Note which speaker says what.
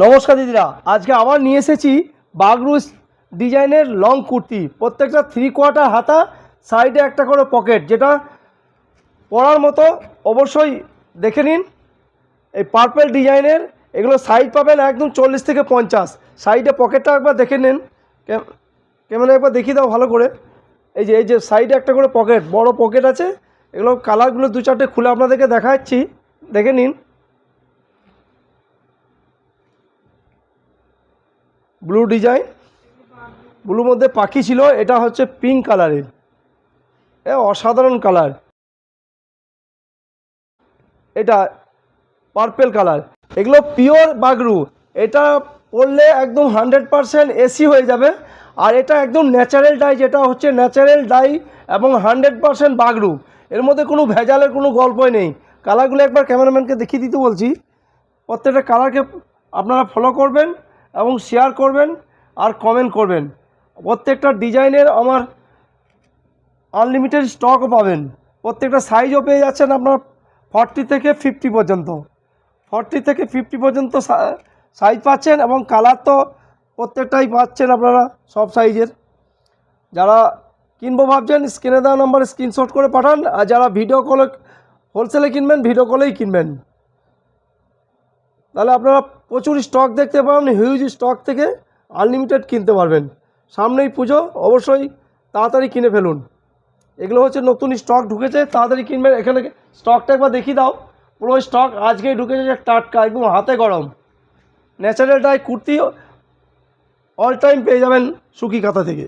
Speaker 1: নমস্কার দিদিরা, আজকে আবার নিয়ে এসেছি বাগরু ডিজাইনের লং কুর্তি। প্রত্যেকটা 3/4 হাতা, সাইডে একটা করে পকেট, যেটা পরার মতো অবশ্যই দেখে নিন। এই পার্পল ডিজাইনের এগুলো সাইজ পাবেন একদম 40 থেকে 50। সাইডে পকেটটা একবার দেখে নিন, ক্যামেরা একবার দেখিয়ে দাও ভালো করে। এই যে সাইডে একটা করে পকেট, বড় পকেট আছে। এগুলো কালারগুলো 2-4টে খুলে আপনাদেরকে দেখাচ্ছি, দেখে নিন। ব্লু ডিজাইন, ব্লুর মধ্যে পাখি ছিল, এটা হচ্ছে পিঙ্ক কালারের, অসাধারণ কালার। এটা পার্পল কালার। এগুলো পিওর বাগরু, এটা পরলে একদম 100% এসি হয়ে যাবে। আর এটা একদম ন্যাচারাল ডাই, যেটা হচ্ছে ন্যাচারাল ডাই এবং 100% বাগরু। এর মধ্যে কোনো ভেজালের কোনো গল্পই নেই। কালারগুলো একবার ক্যামেরাম্যানকে দেখিয়ে দিতে বলছি। প্রত্যেকটা কালারকে আপনারা ফলো করবেন এবং শেয়ার করবেন আর কমেন্ট করবেন। প্রত্যেকটা ডিজাইনের আমার আনলিমিটেড স্টকও পাবেন। প্রত্যেকটা সাইজও পেয়ে যাচ্ছেন আপনার 40 থেকে 50 পর্যন্ত। 40 থেকে 50 পর্যন্ত সাইজ পাচ্ছেন, এবং কালার তো প্রত্যেকটাই পাচ্ছেন আপনারা সব সাইজের। যারা কিনবো ভাবছেন, স্ক্রিনে দেওয়া নাম্বারে স্ক্রিনশট করে পাঠান। আর যারা ভিডিও কলে হোলসেলে কিনবেন, ভিডিও কলেই কিনবেন, তাহলে আপনারা প্রচুর স্টক দেখতে পাবেন। হিউজ স্টক থেকে আনলিমিটেড কিনতে পারবেন। সামনেই পুজো, অবশ্যই তাড়াতাড়ি কিনে ফেলুন। এগুলো হচ্ছে নতুন স্টক ঢুকেছে, তাড়াতাড়ি কিনবেন। এখানে স্টকটা একবার দেখিয়ে দাও। পুরো স্টক আজকেই ঢুকেছে, টাটকা, একদম হাতে গরম। Natural die kurti all time পেয়ে যাবেন সুকি কাঁথা থেকে।